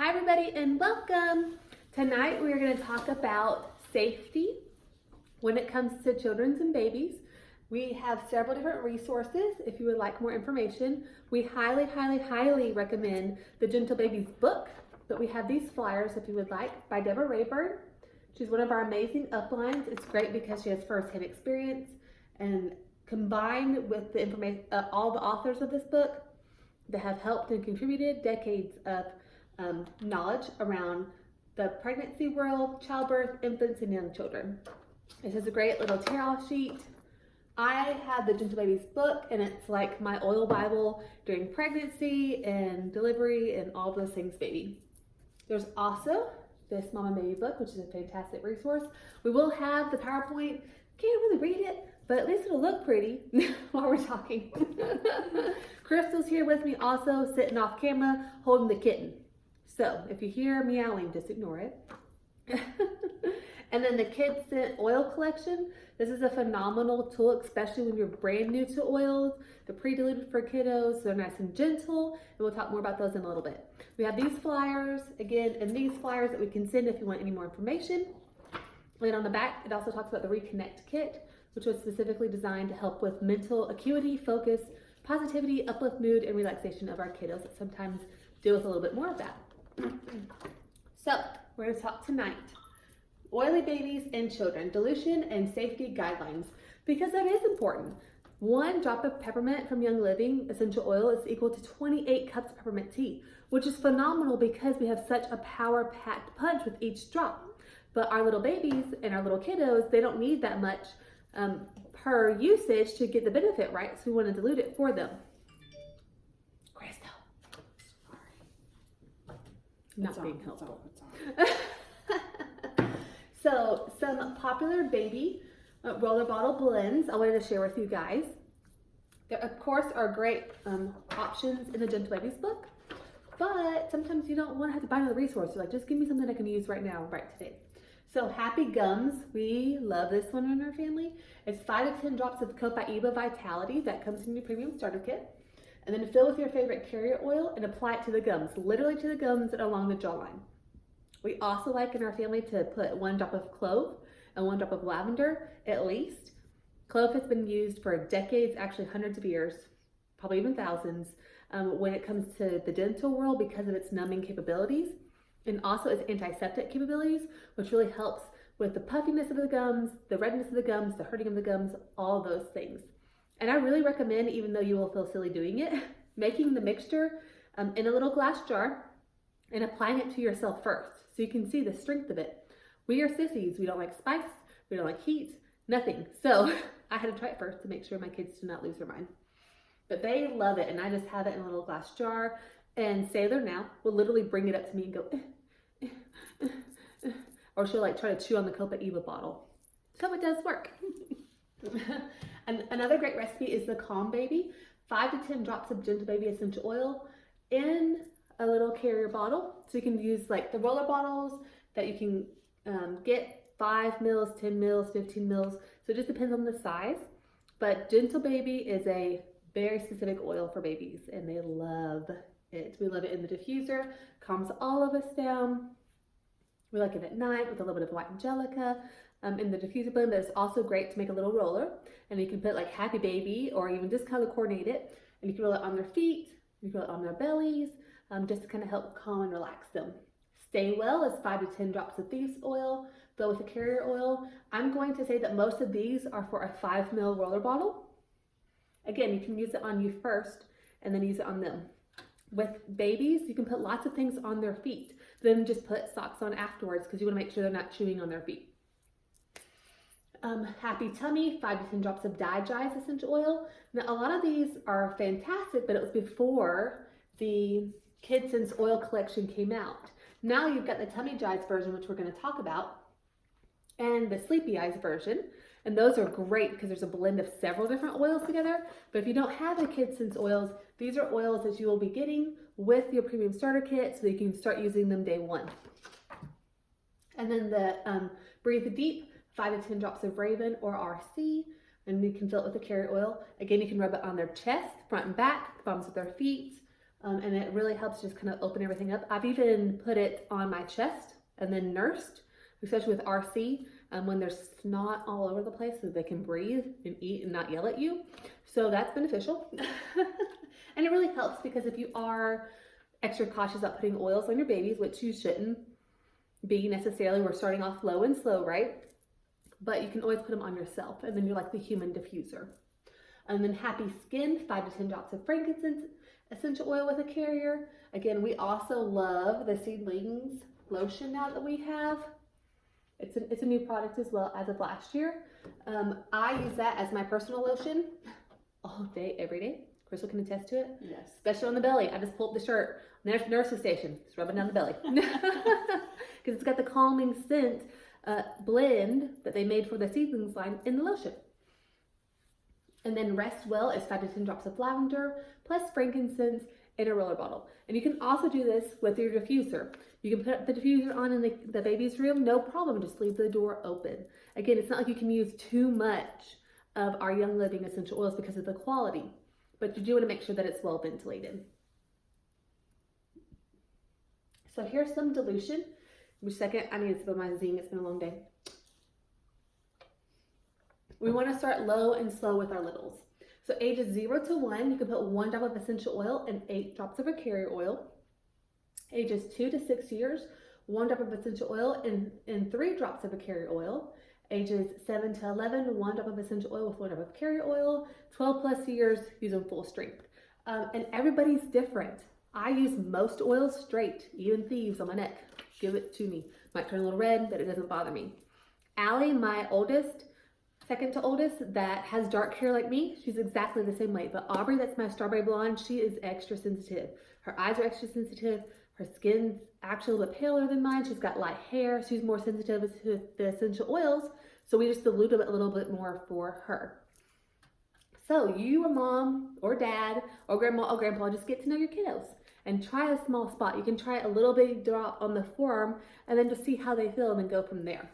Hi everybody and welcome. Tonight we are going to talk about safety when it comes to children and babies. We have several different resources if you would like more information. We highly recommend the Gentle Babies book, but we have these flyers if you would like by Deborah Rayburn. She's one of our amazing uplines. It's great because she has firsthand experience, and combined with the information, all the authors of this book that have helped and contributed decades of knowledge around the pregnancy world, childbirth, infants, and young children. This is a great little tear-off sheet. I have the Gentle Babies book, and it's like my oil Bible during pregnancy and delivery and all those things, baby. There's also this Mom and Baby book, which is a fantastic resource. We will have the PowerPoint. Can't really read it, but at least it'll look pretty while we're talking. Crystal's here with me also, sitting off camera, holding the kitten. So if you hear meowing, just ignore it. And then the Kidscents oil collection. This is a phenomenal tool, especially when you're brand new to oils. They're pre-diluted for kiddos, so they're nice and gentle, and we'll talk more about those in a little bit. We have these flyers, again, and these flyers that we can send if you want any more information. And on the back, it also talks about the Reconnect Kit, which was specifically designed to help with mental acuity, focus, positivity, uplift mood, and relaxation of our kiddos that sometimes deal with a little bit more of that. So, we're going to talk tonight. Oily babies and children, dilution and safety guidelines, because that is important. 1 drop of peppermint from Young Living essential oil is equal to 28 cups of peppermint tea, which is phenomenal because we have such a power-packed punch with each drop. But our little babies and our little kiddos, they don't need that much per usage to get the benefit, right? So we want to dilute it for them. Crystal, sorry. Not being helpful. So some popular baby roller bottle blends I wanted to share with you guys. There, of course, are great options in the Gentle Babies book, but sometimes you don't want to have to buy another resource. You're like, just give me something I can use right now, right today. So Happy Gums, we love this one in our family. It's 5 to 10 drops of Copaiba Vitality that comes in your premium starter kit. And then fill with your favorite carrier oil and apply it to the gums, literally to the gums and along the jawline. We also like in our family to put 1 drop of clove and 1 drop of lavender at least. Clove has been used for decades, actually hundreds of years, probably even thousands, when it comes to the dental world because of its numbing capabilities and also its antiseptic capabilities, which really helps with the puffiness of the gums, the redness of the gums, the hurting of the gums, all those things. And I really recommend, even though you will feel silly doing it, making the mixture in a little glass jar and applying it to yourself first so you can see the strength of it. We are sissies. We don't like spice. We don't like heat. Nothing. So I had to try it first to make sure my kids do not lose their mind. But they love it, and I just have it in a little glass jar. And Sailor now will literally bring it up to me and go, or she'll like try to chew on the Copaiba bottle. So it does work. And another great recipe is the Calm Baby. 5 to 10 drops of Gentle Baby essential oil in a little carrier bottle. So you can use like the roller bottles that you can get 5 mils, 10 mils, 15 mils. So it just depends on the size. But Gentle Baby is a very specific oil for babies, and they love it. We love it in the diffuser, calms all of us down. We like it at night with a little bit of white angelica in the diffuser blend, but it's also great to make a little roller. And you can put like Happy Baby or even just color coordinate it. And you can roll it on their feet, you can roll it on their bellies, just to kind of help calm and relax them. Stay Well is 5 to 10 drops of thieves oil, fill with a carrier oil. I'm going to say that most of these are for a 5 ml roller bottle. Again, you can use it on you first and then use it on them. With babies, you can put lots of things on their feet, then just put socks on afterwards because you want to make sure they're not chewing on their feet. Happy Tummy, 5 to 10 drops of Digest essential oil. Now, a lot of these are fantastic, but it was before the Kidscents oil collection came out. Now you've got the Tummy Jize version, which we're going to talk about, and the Sleepy Eyes version. And those are great because there's a blend of several different oils together. But if you don't have the Kidscents oils, these are oils that you will be getting with your premium starter kit so that you can start using them day 1. And then the Breathe Deep, 5 to 10 drops of Raven or RC. And you can fill it with the carrier oil. Again, you can rub it on their chest, front and back, the bottoms of their feet, and it really helps just kind of open everything up. I've even put it on my chest and then nursed, especially with RC, when there's snot all over the place so they can breathe and eat and not yell at you. So that's beneficial. And it really helps because if you are extra cautious about putting oils on your babies, which you shouldn't be necessarily, we're starting off low and slow, right? But you can always put them on yourself, and then you're like the human diffuser. And then Happy Skin, 5 to 10 drops of frankincense essential oil with a carrier. Again, we also love the Seedlings lotion now that we have. It's a new product as well as of last year. I use that as my personal lotion all day, every day. Crystal can attest to it. Yes. Especially on the belly. I just pull up the shirt. Nurse's station. Just rubbing down the belly. Because it's got the calming scent blend that they made for the Seedlings line in the lotion. And then Rest Well is 5 to 10 drops of lavender plus frankincense in a roller bottle. And you can also do this with your diffuser. You can put the diffuser on in the baby's room, no problem. Just leave the door open. Again, it's not like you can use too much of our Young Living essential oils because of the quality, but you do want to make sure that it's well ventilated. So here's some dilution. Give me a second, I need to spill my zing, it's been a long day. We want to start low and slow with our littles. So ages 0 to 1, you can put 1 drop of essential oil and 8 drops of a carrier oil. Ages 2 to 6 years, 1 drop of essential oil and 3 drops of a carrier oil. Ages 7 to 11, 1 drop of essential oil with 1 drop of carrier oil. 12 plus years, using full strength. And everybody's different. I use most oils straight, even thieves on my neck. Give it to me. Might turn a little red, but it doesn't bother me. Allie, my oldest, second to oldest, that has dark hair like me, she's exactly the same way. But Aubrey, that's my strawberry blonde, she is extra sensitive. Her eyes are extra sensitive. Her skin's actually a little bit paler than mine. She's got light hair. She's more sensitive to the essential oils. So we just dilute them a little bit more for her. So you, a mom or dad or grandma or grandpa, just get to know your kiddos and try a small spot. You can try a little bitty drop on the forearm and then just see how they feel and then go from there.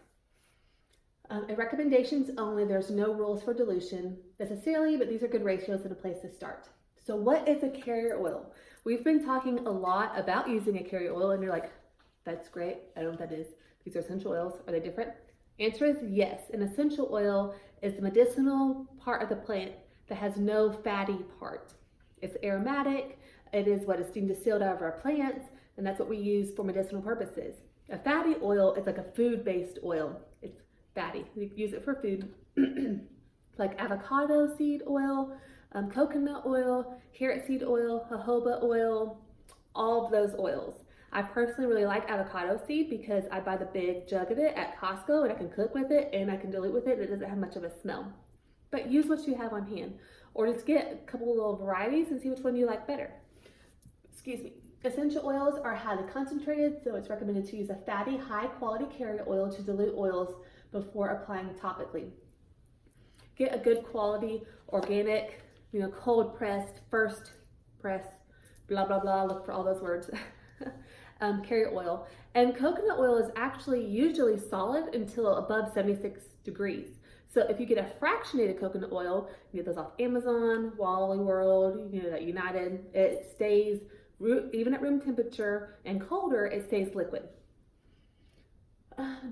Recommendations only. There's no rules for dilution necessarily, but these are good ratios and a place to start. So what is a carrier oil? We've been talking a lot about using a carrier oil, and you're like, that's great. I don't know what that is. These are essential oils. Are they different? Answer is yes. An essential oil is the medicinal part of the plant that has no fatty part. It's aromatic. It is what is steam distilled out of our plants, and that's what we use for medicinal purposes. A fatty oil is like a food-based oil. It's fatty. We use it for food, like avocado seed oil, coconut oil, carrot seed oil, jojoba oil, all of those oils. I personally really like avocado seed because I buy the big jug of it at Costco and I can cook with it and I can dilute with it and it doesn't have much of a smell. But use what you have on hand or just get a couple of little varieties and see which one you like better. Excuse me. Essential oils are highly concentrated, so it's recommended to use a fatty, high-quality carrier oil to dilute oils before applying topically. Get a good quality, organic, cold pressed, first press, blah, blah, blah, look for all those words, carrier oil. And coconut oil is actually usually solid until above 76 degrees. So if you get a fractionated coconut oil, you get those off Amazon, Wally World, that United, it stays, even at room temperature and colder, it stays liquid.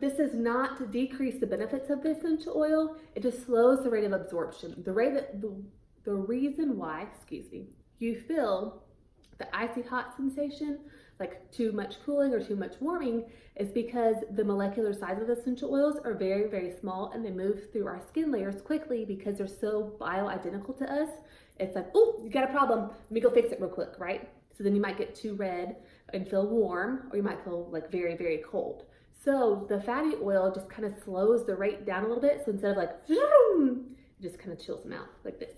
This does not decrease the benefits of the essential oil. It just slows the rate of absorption. The reason why, you feel the icy hot sensation, like too much cooling or too much warming, is because the molecular size of the essential oils are very, very small and they move through our skin layers quickly because they're so bioidentical to us. It's like, oh, you got a problem. Let me go fix it real quick, right? So then you might get too red and feel warm, or you might feel like very, very cold. So the fatty oil just kind of slows the rate down a little bit. So instead of like, it just kind of chills them out like this.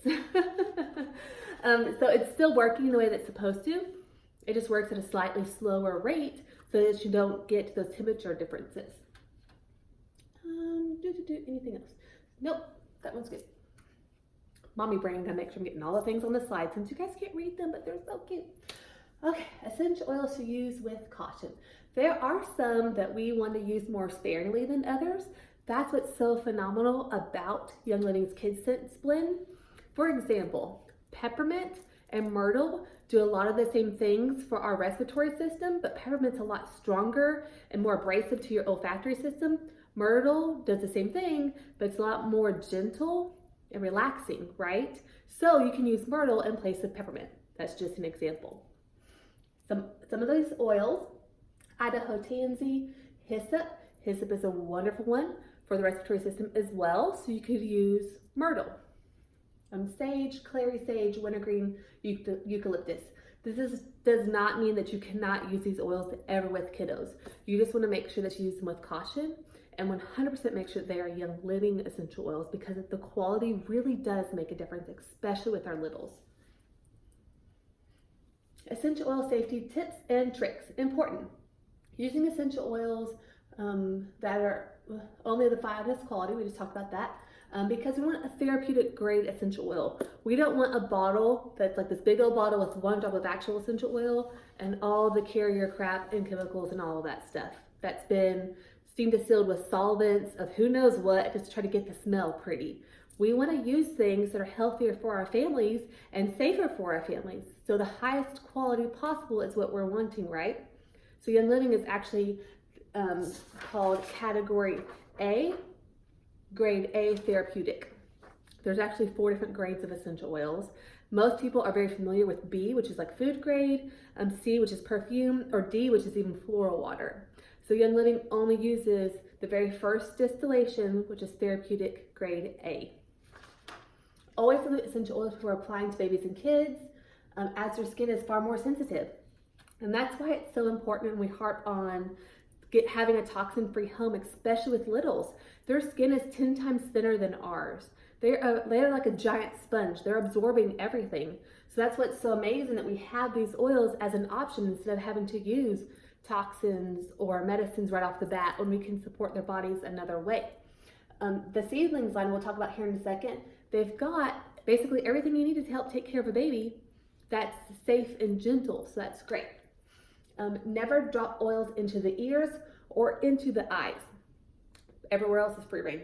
So it's still working the way that's supposed to. It just works at a slightly slower rate so that you don't get those temperature differences. Anything else? Nope, that one's good. Mommy brain, gotta make sure I'm getting all the things on the slide since you guys can't read them, but they're so cute. Okay, essential oils to use with caution. There are some that we want to use more sparingly than others. That's what's so phenomenal about Young Living's Kidscents blend. For example, peppermint and myrtle do a lot of the same things for our respiratory system, but peppermint's a lot stronger and more abrasive to your olfactory system. Myrtle does the same thing, but it's a lot more gentle and relaxing, right? So you can use myrtle in place of peppermint. That's just an example. Some of those oils, Idaho tansy, hyssop. Hyssop is a wonderful one for the respiratory system as well. So you could use myrtle. Sage, clary sage, wintergreen, eucalyptus. Does not mean that you cannot use these oils ever with kiddos. You just want to make sure that you use them with caution and 100% make sure they are Young Living essential oils, because the quality really does make a difference, especially with our littles. Essential oil safety tips and tricks. Important. Using essential oils that are only the finest quality, we just talked about that, because we want a therapeutic grade essential oil. We don't want a bottle that's like this big old bottle with 1 drop of actual essential oil and all the carrier crap and chemicals and all of that stuff that's been steam distilled with solvents of who knows what just to try to get the smell pretty. We want to use things that are healthier for our families and safer for our families. So the highest quality possible is what we're wanting, right? So Young Living is actually called Category A, Grade A Therapeutic. There's actually 4 different grades of essential oils. Most people are very familiar with B, which is like food grade, C, which is perfume, or D, which is even floral water. So Young Living only uses the very first distillation, which is therapeutic grade A. Always dilute essential oils before applying to babies and kids, as their skin is far more sensitive. And that's why it's so important, and we harp on having a toxin-free home, especially with littles. Their skin is 10 times thinner than ours. They're like a giant sponge. They're absorbing everything. So that's what's so amazing, that we have these oils as an option instead of having to use toxins or medicines right off the bat, when we can support their bodies another way. The Seedlings line we'll talk about here in a second, they've got basically everything you need to help take care of a baby that's safe and gentle, so that's great. Never drop oils into the ears or into the eyes. Everywhere else is free reign,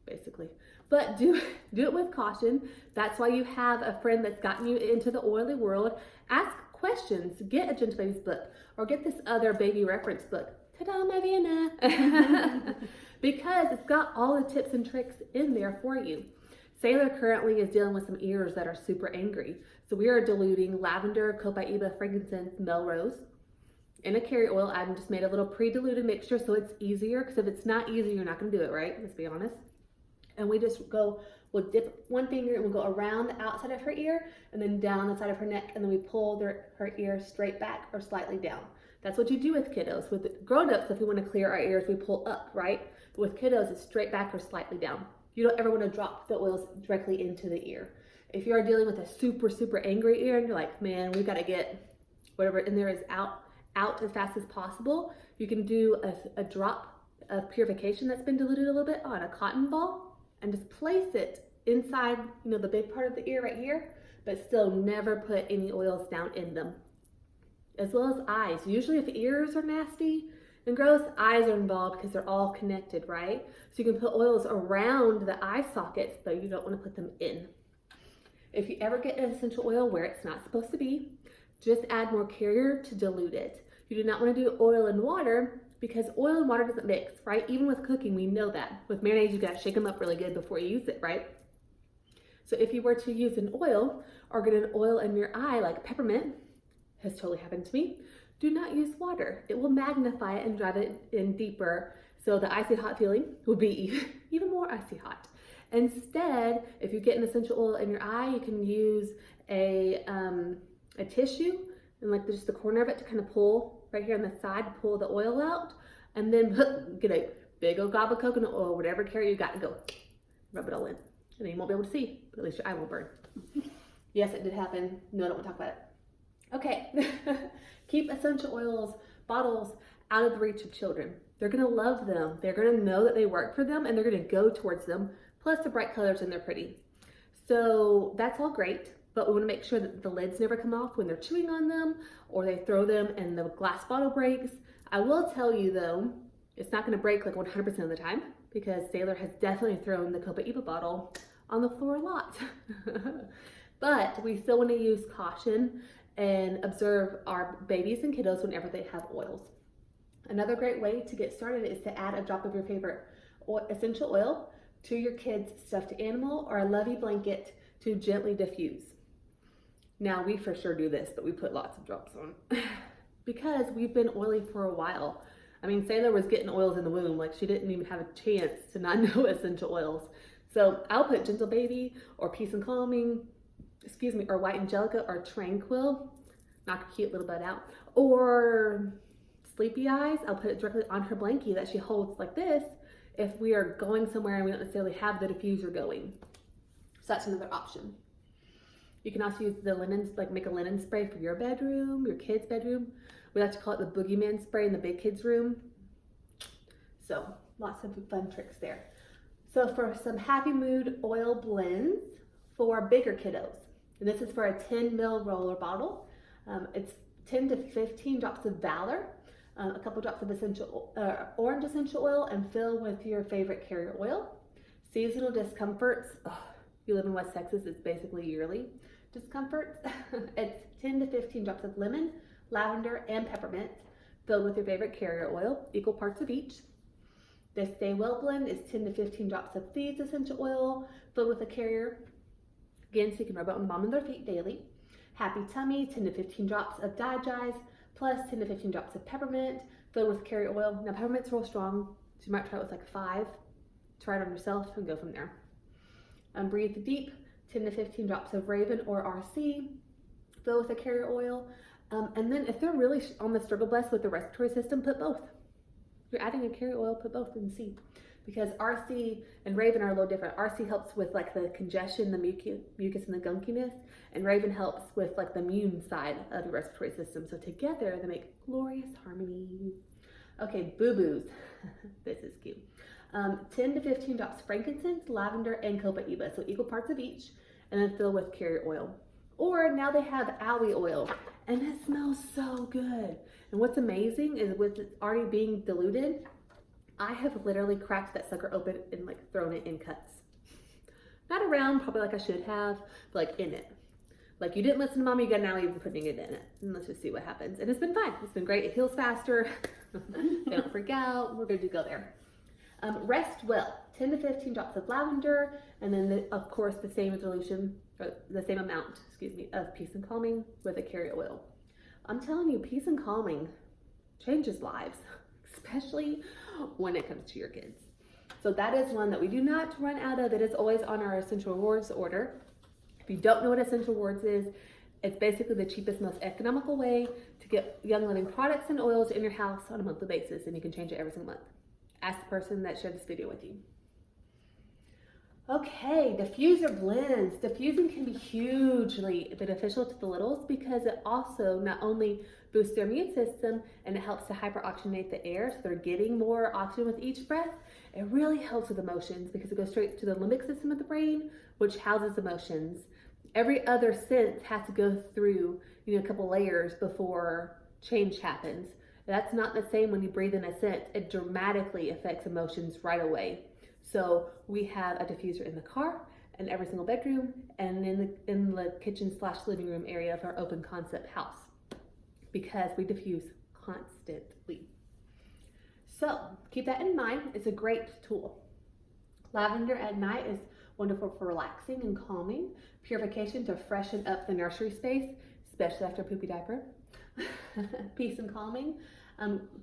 basically. But do it with caution. That's why you have a friend that's gotten you into the oily world. Ask questions. Get a Gentle Babies book, or get this other baby reference book. Ta-da, my Vienna! Because it's got all the tips and tricks in there for you. Sailor currently is dealing with some ears that are super angry. So we are diluting lavender, copaiba, frankincense, melrose in a carrier oil. I've just made a little pre-diluted mixture so it's easier, because if it's not easy, you're not going to do it, right? Let's be honest. And we'll dip one finger and we'll go around the outside of her ear and then down the side of her neck, and then we pull her ear straight back or slightly down. That's what you do with kiddos. With grown-ups, if we want to clear our ears, we pull up, right? But with kiddos, it's straight back or slightly down. You don't ever want to drop the oils directly into the ear. If you are dealing with a super, super angry ear and you're like, man, we got to get whatever in there is out as fast as possible, you can do a drop of purification that's been diluted a little bit on a cotton ball and just place it inside, the big part of the ear right here, but still never put any oils down in them. As well as eyes. Usually if ears are nasty and gross, eyes are involved because they're all connected, right? So you can put oils around the eye sockets, but you don't want to put them in. If you ever get an essential oil where it's not supposed to be, just add more carrier to dilute it. You do not want to do oil and water, because oil and water doesn't mix, right? Even with cooking, we know that. With mayonnaise, you got to shake them up really good before you use it, right? So if you were to use an oil or get an oil in your eye, like peppermint, has totally happened to me, do not use water. It will magnify it and drive it in deeper. So the icy hot feeling will be even more icy hot. Instead, if you get an essential oil in your eye, you can use a tissue and like just the corner of it to kind of pull right here on the side, pull the oil out, and then get a big old gob of coconut oil, whatever carrier you got, and go rub it all in. And then you won't be able to see, but at least your eye won't burn. Yes, it did happen. No, I don't want to talk about it. Okay, keep essential oils bottles out of the reach of children. They're gonna love them. They're gonna know that they work for them, and they're gonna go towards them. Plus the bright colors, and they're pretty. So that's all great, but we wanna make sure that the lids never come off when they're chewing on them, or they throw them and the glass bottle breaks. I will tell you though, it's not gonna break like 100% of the time, because Sailor has definitely thrown the copaiba bottle on the floor a lot. But we still want to use caution and observe our babies and kiddos whenever they have oils. Another great way to get started is to add a drop of your favorite essential oil to your kid's stuffed animal or a lovey blanket to gently diffuse. Now, we for sure do this, but we put lots of drops on because we've been oily for a while. I mean, Sailor was getting oils in the womb, like she didn't even have a chance to not know essential oils. So I'll put Gentle Baby or Peace and Calming, or White Angelica or Tranquil, knock a cute little bud out, or Sleepy Eyes. I'll put it directly on her blankie that she holds like this if we are going somewhere and we don't necessarily have the diffuser going. So that's another option. You can also use the linens, like make a linen spray for your bedroom, your kid's bedroom. We like to call it the boogeyman spray in the big kids' room. So lots of fun tricks there. So for some happy mood oil blends for bigger kiddos, and this is for a 10 ml roller bottle. It's 10 to 15 drops of Valor, a couple drops of orange essential oil, and fill with your favorite carrier oil. Seasonal discomforts. Oh, if you live in West Texas, it's basically yearly discomforts. It's 10 to 15 drops of lemon, lavender, and peppermint, filled with your favorite carrier oil, equal parts of each. The Stay Well blend is 10 to 15 drops of Feeds essential oil, filled with a carrier. Again, so you can rub it on the bottom of their feet daily. Happy Tummy, 10 to 15 drops of Digest, plus 10 to 15 drops of peppermint, filled with carrier oil. Now, peppermint's real strong, so you might try it with like 5. Try it on yourself and go from there. Breathe Deep, 10 to 15 drops of Raven or RC, filled with a carrier oil. And then if they're really on the struggle bus with the respiratory system, put both. If you're adding a carrier oil, put both and see. Because RC and Raven are a little different. RC helps with like the congestion, the mucus and the gunkiness, and Raven helps with like the immune side of the respiratory system. So together they make glorious harmony. Okay, boo-boos. This is cute. 10 to 15 drops frankincense, lavender, and copaíba, so equal parts of each, and then fill with carrier oil. Or now they have aloe oil, and it smells so good. And what's amazing is with it already being diluted, I have literally cracked that sucker open and like thrown it in cuts. Not around, probably like I should have, but like in it. Like you didn't listen to mommy, you got now even putting it in it. And let's just see what happens. And it's been fine. It's been great. It heals faster. They don't freak out. We're good to go there. Rest Well, 10 to 15 drops of lavender, and then of course the same dilution, or the same amount, of Peace and Calming with a carrier oil. I'm telling you, Peace and Calming changes lives, especially when it comes to your kids. So that is one that we do not run out of. It is always on our Essential Rewards order. If you don't know what Essential Rewards is, it's basically the cheapest, most economical way to get Young Living products and oils in your house on a monthly basis, and you can change it every single month. Ask the person that shared this video with you. Okay, diffuser blends. Diffusing can be hugely beneficial to the littles because it also not only boosts their immune system and it helps to hyperoxygenate the air, so they're getting more oxygen with each breath. It really helps with emotions because it goes straight to the limbic system of the brain, which houses emotions. Every other sense has to go through, a couple layers before change happens. That's not the same when you breathe in a scent. It dramatically affects emotions right away. So we have a diffuser in the car, in every single bedroom, and in the kitchen/living room area of our open concept house because we diffuse constantly. So keep that in mind. It's a great tool. Lavender at night is wonderful for relaxing and calming. Purification to freshen up the nursery space, especially after a poopy diaper. Peace and Calming.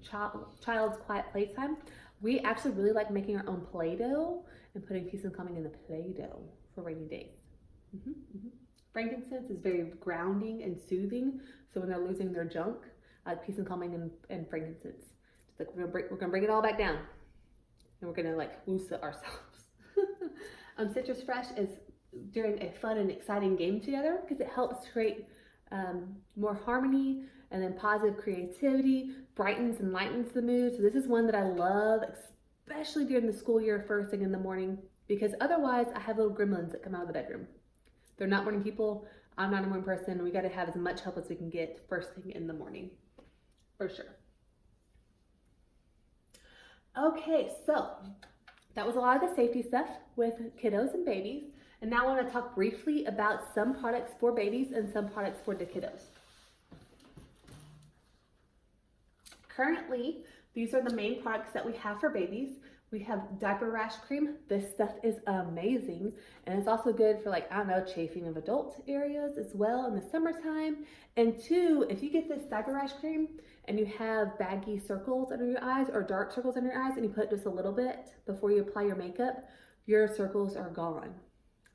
Child's quiet playtime. We actually really like making our own Play-Doh and putting Peace and Calming in the Play-Doh for rainy days. Frankincense is very grounding and soothing. So when they're losing their junk, Peace and Calming and frankincense. Just like we're gonna bring it all back down, and we're gonna like woosah ourselves. Citrus Fresh is during a fun and exciting game together because it helps create more harmony and then positive creativity, brightens and lightens the mood. So this is one that I love, especially during the school year, first thing in the morning, because otherwise I have little gremlins that come out of the bedroom. They're not morning people. I'm not a morning person. We got to have as much help as we can get first thing in the morning, for sure. Okay, so that was a lot of the safety stuff with kiddos and babies. And now I want to talk briefly about some products for babies and some products for the kiddos. Currently, these are the main products that we have for babies. We have diaper rash cream. This stuff is amazing. And it's also good for, like, I don't know, chafing of adult areas as well in the summertime. And two, if you get this diaper rash cream and you have baggy circles under your eyes or dark circles under your eyes and you put just a little bit before you apply your makeup, your circles are gone.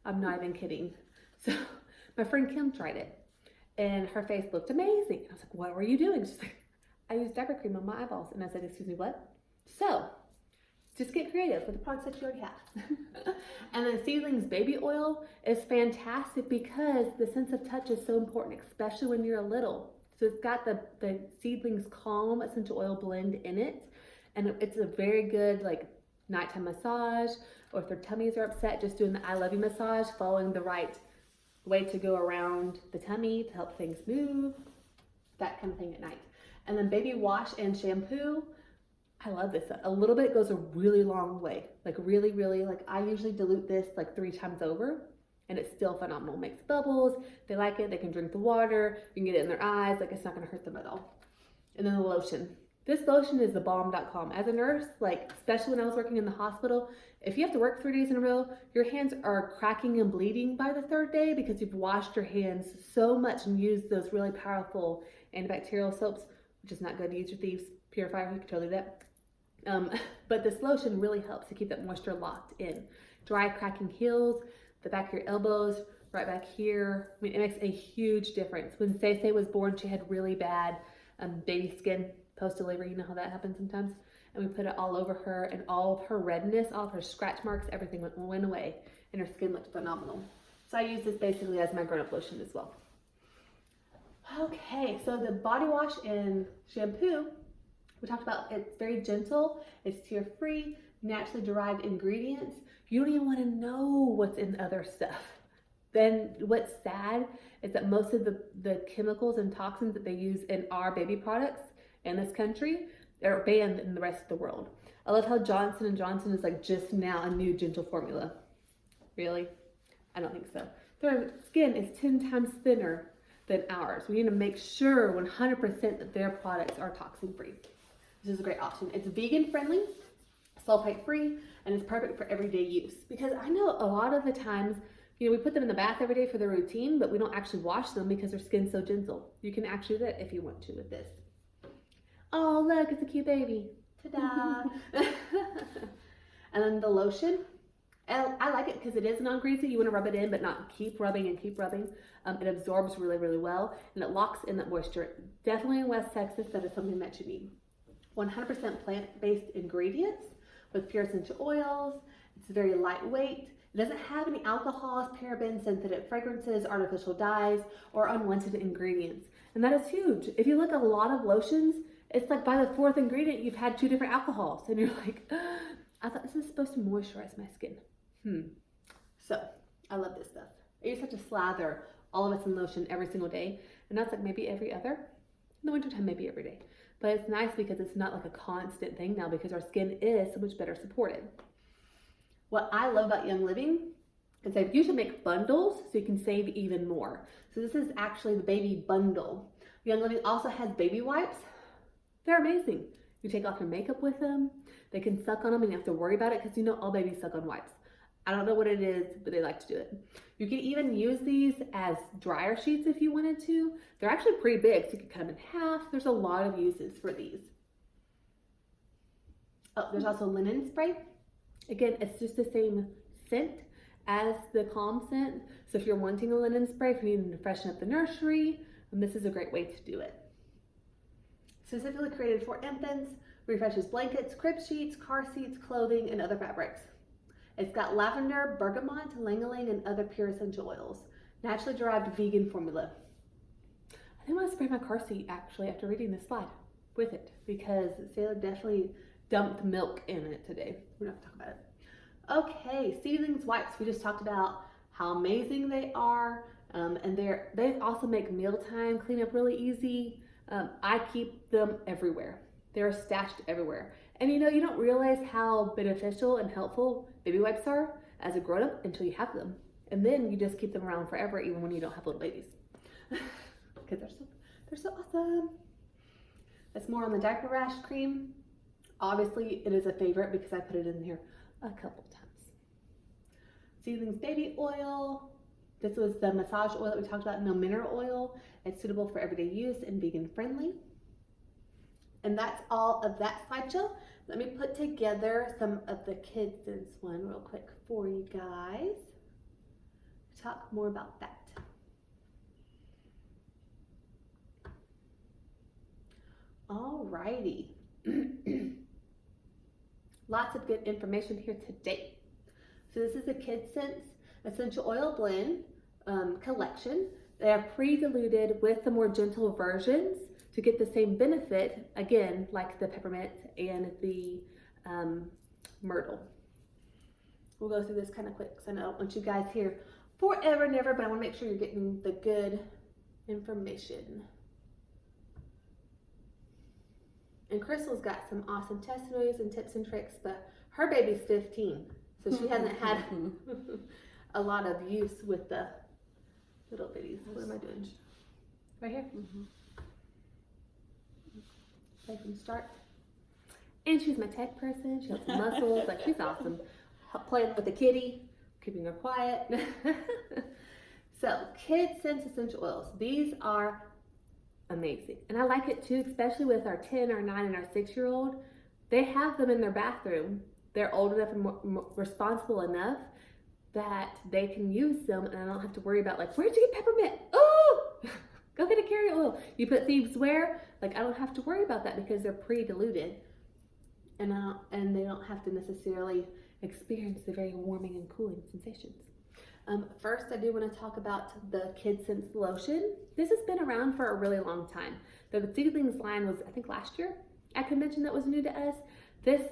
I'm not even kidding. So my friend Kim tried it and her face looked amazing. I was like, what were you doing? She's like, I used diaper cream on my eyeballs. And I said, excuse me, what? So just get creative with the products that you already have. And then Seedling's baby oil is fantastic because the sense of touch is so important, especially when you're little. So it's got the Seedling's Calm essential oil blend in it. And it's a very good, like, nighttime massage, or if their tummies are upset, just doing the I love you massage, following the right way to go around the tummy to help things move, that kind of thing at night. And then baby wash and shampoo. I love this. A little bit goes a really long way. Like really, really, like I usually dilute this like 3 times over and it's still phenomenal. It makes bubbles. They like it. They can drink the water. You can get it in their eyes. Like it's not going to hurt them at all. And then the lotion. This lotion is the bomb.com. As a nurse, like especially when I was working in the hospital, if you have to work 3 days in a row, your hands are cracking and bleeding by the 3rd day because you've washed your hands so much and used those really powerful antibacterial soaps, which is not good to use your Thieves purifier. You can totally do that. But this lotion really helps to keep that moisture locked in. Dry, cracking heels, the back of your elbows, right back here. I mean, it makes a huge difference. When Say was born, she had really bad baby skin post-delivery. You know how that happens sometimes? And we put it all over her, and all of her redness, all of her scratch marks, everything went away, and her skin looked phenomenal. So I use this basically as my grown-up lotion as well. Okay, so the body wash and shampoo, we talked about it's very gentle, it's tear-free, naturally derived ingredients. You don't even want to know what's in other stuff. Then what's sad is that most of the chemicals and toxins that they use in our baby products in this country are banned in the rest of the world. I love how Johnson & Johnson is like just now a new gentle formula. Really? I don't think so. Their skin is 10 times thinner than ours. We need to make sure 100% that their products are toxin free. This is a great option. It's vegan friendly, sulfate free, and it's perfect for everyday use. Because I know a lot of the times, you know, we put them in the bath every day for their routine, but we don't actually wash them because their skin's so gentle. You can actually do that if you want to with this. Oh, look, it's a cute baby. Ta-da! And then the lotion. I like it because it is non-greasy. You want to rub it in, but not keep rubbing and keep rubbing. It absorbs really, really well, and it locks in that moisture. Definitely in West Texas, that is something that you need. 100% plant-based ingredients with pure essential oils. It's very lightweight. It doesn't have any alcohols, parabens, synthetic fragrances, artificial dyes, or unwanted ingredients. And that is huge. If you look at a lot of lotions, it's like by the 4th ingredient, you've had 2 different alcohols. And you're like, I thought this is supposed to moisturize my skin. So I love this stuff. You just have to slather all of us in lotion every single day. And that's like maybe every other. In the wintertime, maybe every day. But it's nice because it's not like a constant thing now because our skin is so much better supported. What I love about Young Living is they usually make bundles so you can save even more. So this is actually the baby bundle. Young Living also has baby wipes. They're amazing. You take off your makeup with them. They can suck on them and you have to worry about it because you know all babies suck on wipes. I don't know what it is, but they like to do it. You can even use these as dryer sheets if you wanted to. They're actually pretty big, so you can cut them in half. There's a lot of uses for these. Oh, there's also linen spray. Again, it's just the same scent as the Calm scent. So if you're wanting a linen spray, if you need to freshen up the nursery, then this is a great way to do it. Specifically created for infants, refreshes blankets, crib sheets, car seats, clothing, and other fabrics. It's got lavender, bergamot, ylang-ylang, and other pure essential oils. Naturally derived vegan formula. I think I'm gonna spray my car seat actually after reading this slide with it because Sailor definitely dumped milk in it today. We're not gonna talk about it. Okay, Seedling's wipes. We just talked about how amazing they are, and they also make mealtime cleanup really easy. I keep them everywhere. They're stashed everywhere. And you know, you don't realize how beneficial and helpful baby wipes are as a grown-up until you have them. And then you just keep them around forever, even when you don't have little babies. Because they're so awesome. It's more on the diaper rash cream. Obviously, it is a favorite because I put it in here a couple times. Seedling's baby oil. This was the massage oil that we talked about, no mineral oil. It's suitable for everyday use and vegan friendly. And that's all of that slideshow. Let me put together some of the Kidscents one real quick for you guys. Talk more about that. Alrighty. Lots of good information here today. So this is the Kidscents Essential Oil Blend collection. They are pre-diluted with the more gentle versions to get the same benefit, again, like the peppermint and the myrtle. We'll go through this kind of quick because I don't want you guys here forever and ever, but I want to make sure you're getting the good information. And Crystal's got some awesome testimonies and tips and tricks, but her baby's 15, so she hasn't had a lot of use with the little bitties. What am I doing? Right here? Play from start. And she's my tech person. She has muscles. Like, she's awesome. Playing with the kitty, keeping her quiet. So, Kidscents Essential Oils. These are amazing. And I like it too, especially with our 10, our 9, and our 6-year-old. They have them in their bathroom. They're old enough and responsible enough that they can use them, and I don't have to worry about, like, where'd you get peppermint? Oh, go get a carrier oil. You put thieves where? Like, I don't have to worry about that because they're pre-diluted, and they don't have to necessarily experience the very warming and cooling sensations. First, I do want to talk about the Kidscents lotion. This has been around for a really long time. The Seedlings line was, I think, last year at convention that was new to us. This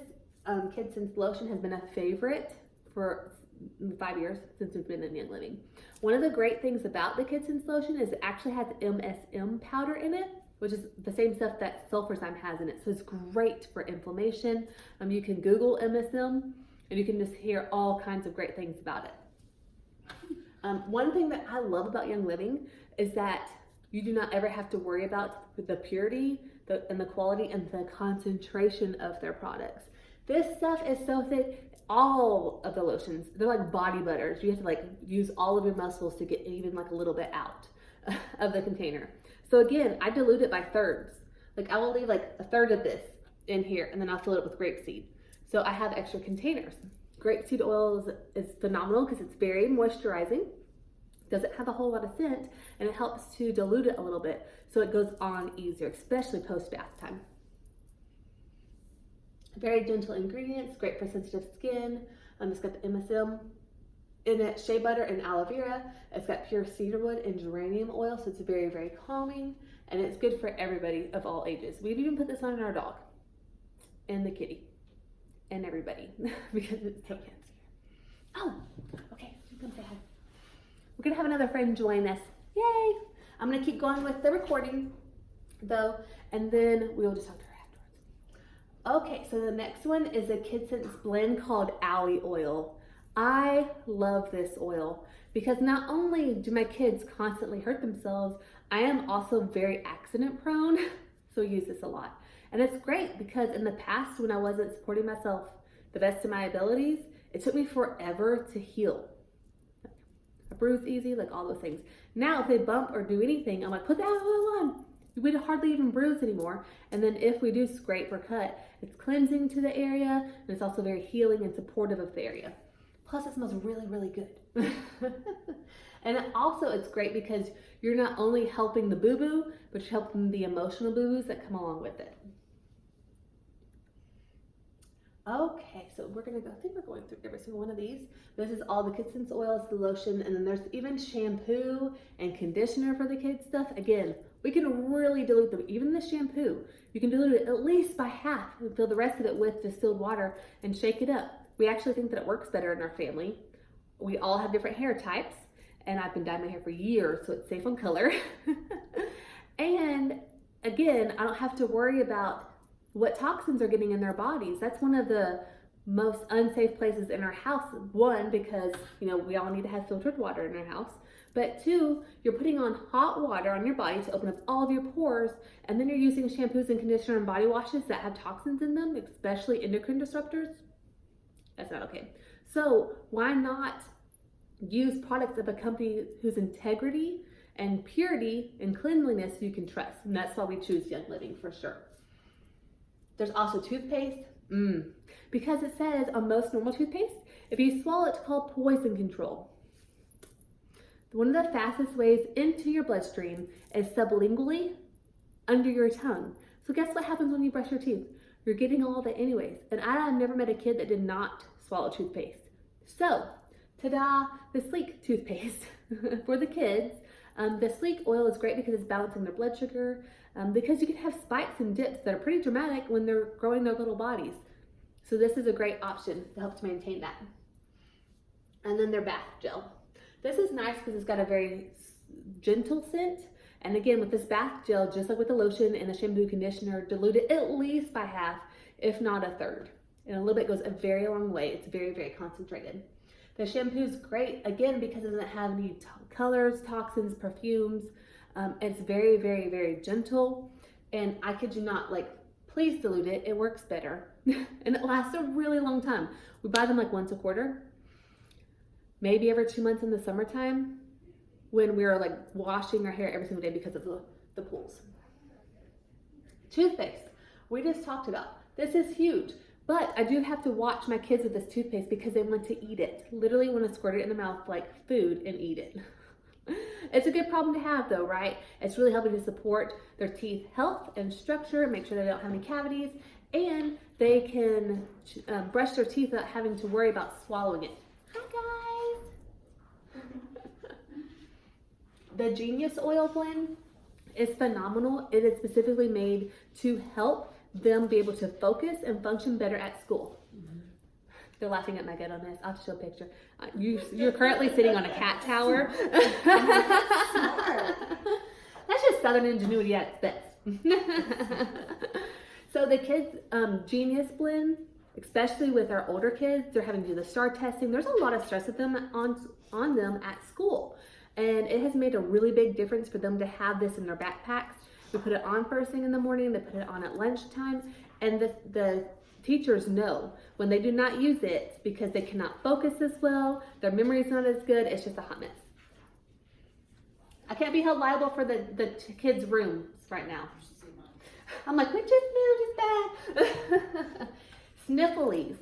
Kidscents lotion has been a favorite for 5 years since we've been in Young Living. One of the great things about the Kidscents lotion is it actually has MSM powder in it, which is the same stuff that sulfurzyme has in it. So it's great for inflammation. You can Google MSM and you can just hear all kinds of great things about it. One thing that I love about Young Living is that you do not ever have to worry about the purity and the quality and the concentration of their products. This stuff is so thick. All of the lotions, they're like body butters. You have to like use all of your muscles to get even like a little bit out of the container. So again, I dilute it by thirds. Like, I will leave like a third of this in here and then I'll fill it with grapeseed. So I have extra containers. Grapeseed oil is phenomenal because it's very moisturizing. Doesn't have a whole lot of scent, and it helps to dilute it a little bit so it goes on easier, especially post bath time. Very gentle ingredients, great for sensitive skin. It's got the MSM in it, shea butter and aloe vera. It's got pure cedarwood and geranium oil, so it's very, very calming, and it's good for everybody of all ages. We've even put this on our dog and the kitty and everybody because it's so fancy. Oh, okay, come say hi. We're gonna have another friend join us. Yay! I'm gonna keep going with the recording though, and then we'll just talk to her afterwards. Okay, so the next one is a Kidscents blend called Aloe Oil. I love this oil because not only do my kids constantly hurt themselves, I am also very accident prone, so I use this a lot. And it's great because in the past, when I wasn't supporting myself the best of my abilities, it took me forever to heal. I bruise easy, like all those things. Now, if they bump or do anything, I'm like, put the aloe oil on. We don't hardly even bruise anymore. And then if we do scrape or cut, it's cleansing to the area, and it's also very healing and supportive of the area. Plus, it smells really, really good. And also, it's great because you're not only helping the boo-boo, but you're helping the emotional boo-boos that come along with it. Okay, so we're gonna go, I think we're going through every single one of these. This is all the Kidscents oils, the lotion, and then there's even shampoo and conditioner for the kids stuff. Again, we can really dilute them. Even the shampoo, you can dilute it at least by half and fill the rest of it with distilled water and shake it up. We actually think that it works better in our family. We all have different hair types, and I've been dyeing my hair for years, so it's safe on color. And again, I don't have to worry about what toxins are getting in their bodies. That's one of the most unsafe places in our house. One, because, you know, we all need to have filtered water in our house. But two, you're putting on hot water on your body to open up all of your pores, and then you're using shampoos and conditioner and body washes that have toxins in them, especially endocrine disruptors. That's not okay. So why not use products of a company whose integrity and purity and cleanliness you can trust? And that's why we choose Young Living for sure. There's also toothpaste. Because it says on most normal toothpaste, if you swallow it's called poison control. One of the fastest ways into your bloodstream is sublingually, under your tongue. So guess what happens when you brush your teeth? You're getting all of it anyways. And I've never met a kid that did not swallow toothpaste. So, ta-da, the Sleek toothpaste for the kids. The Sleek oil is great because it's balancing their blood sugar, because you can have spikes and dips that are pretty dramatic when they're growing their little bodies. So this is a great option to help to maintain that. And then their bath gel. This is nice because it's got a very gentle scent. And again, with this bath gel, just like with the lotion and the shampoo conditioner, dilute it at least by half, if not a third. And a little bit goes a very long way. It's very, very concentrated. The shampoo is great, again, because it doesn't have any colors, toxins, perfumes. It's very, very, very gentle. And I kid you not, like, please dilute it. It works better. And it lasts a really long time. We buy them like once a quarter, maybe every 2 months in the summertime when we're like washing our hair every single day because of the pools. Toothpaste, we just talked about. This is huge. But I do have to watch my kids with this toothpaste because they want to eat it. Literally want to squirt it in their mouth like food and eat it. It's a good problem to have though, right? It's really helping to support their teeth health and structure, make sure they don't have any cavities, and they can brush their teeth without having to worry about swallowing it. Hi guys! The Genius Oil Blend is phenomenal. It is specifically made to help them be able to focus and function better at school. They're laughing at my gut on this. I'll show a picture. You're currently sitting on a cat tower. That's just Southern ingenuity at its best. So the kids' Genius Blend, especially with our older kids, they're having to do the STAR testing. There's a lot of stress with them on them at school. And it has made a really big difference for them to have this in their backpacks. We put it on first thing in the morning, they put it on at lunchtime, and the teachers know when they do not use it because they cannot focus as well, their memory is not as good, it's just a hot mess. I can't be held liable for the kids' rooms right now. I'm like, we just moved, it's bad. Sniffles.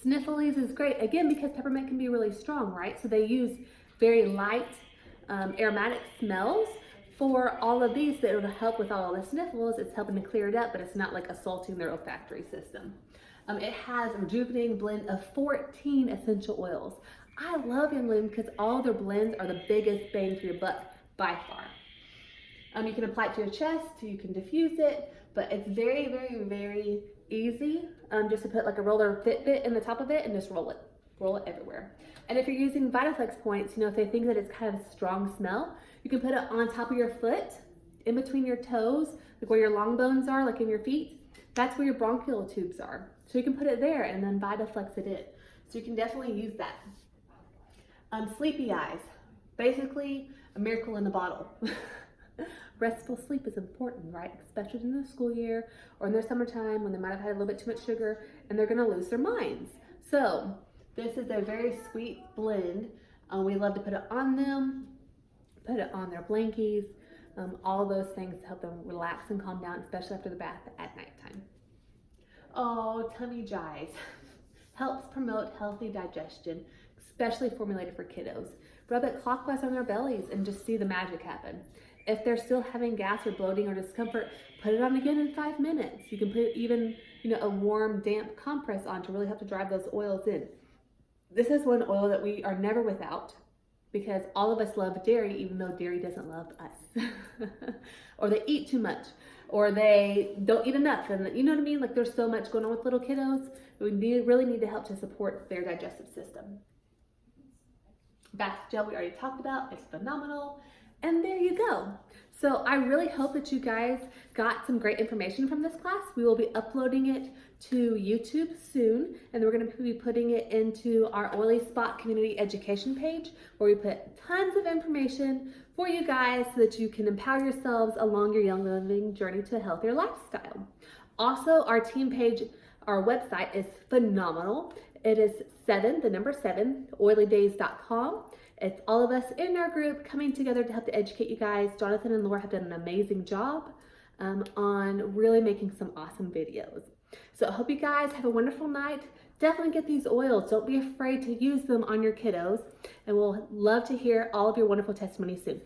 Sniffles is great, again, because peppermint can be really strong, right? So they use very light aromatic smells for all of these that will help with all the sniffles. It's helping to clear it up, but it's not like assaulting their olfactory system. It has a rejuvenating blend of 14 essential oils. I love Young Living because all their blends are the biggest bang for your buck by far. You can apply it to your chest, you can diffuse it, but it's very, very, very easy just to put like a roller Fitbit in the top of it and just roll it everywhere. And if you're using Vitaflex points, you know, if they think that it's kind of a strong smell, you can put it on top of your foot, in between your toes, like where your long bones are, like in your feet. That's where your bronchial tubes are. So you can put it there and then Vitaflex it in. So you can definitely use that. Sleepy eyes, basically a miracle in a bottle. Restful sleep is important, right? Especially in the school year or in their summertime when they might have had a little bit too much sugar and they're gonna lose their minds. So this is a very sweet blend. We love to put it on them, put it on their blankies, all those things to help them relax and calm down, especially after the bath at nighttime. Oh, tummy jive. Helps promote healthy digestion, especially formulated for kiddos. Rub it clockwise on their bellies and just see the magic happen. If they're still having gas or bloating or discomfort, put it on again in 5 minutes. You can put even, a warm, damp compress on to really help to drive those oils in. This is one oil that we are never without because all of us love dairy, even though dairy doesn't love us. Or they eat too much, or they don't eat enough. And you know what I mean? Like there's so much going on with little kiddos. We really need to help to support their digestive system. Bath gel we already talked about. It's phenomenal. And there you go. So I really hope that you guys got some great information from this class. We will be uploading it to YouTube soon, and we're going to be putting it into our Oily Spot community education page, where we put tons of information for you guys so that you can empower yourselves along your young living journey to a healthier lifestyle. Also, our team page, our website is phenomenal. It is 7, the number 7, oilydays.com. It's all of us in our group coming together to help to educate you guys. Jonathan and Laura have done an amazing job on really making some awesome videos. So I hope you guys have a wonderful night. Definitely get these oils. Don't be afraid to use them on your kiddos. And we'll love to hear all of your wonderful testimonies soon.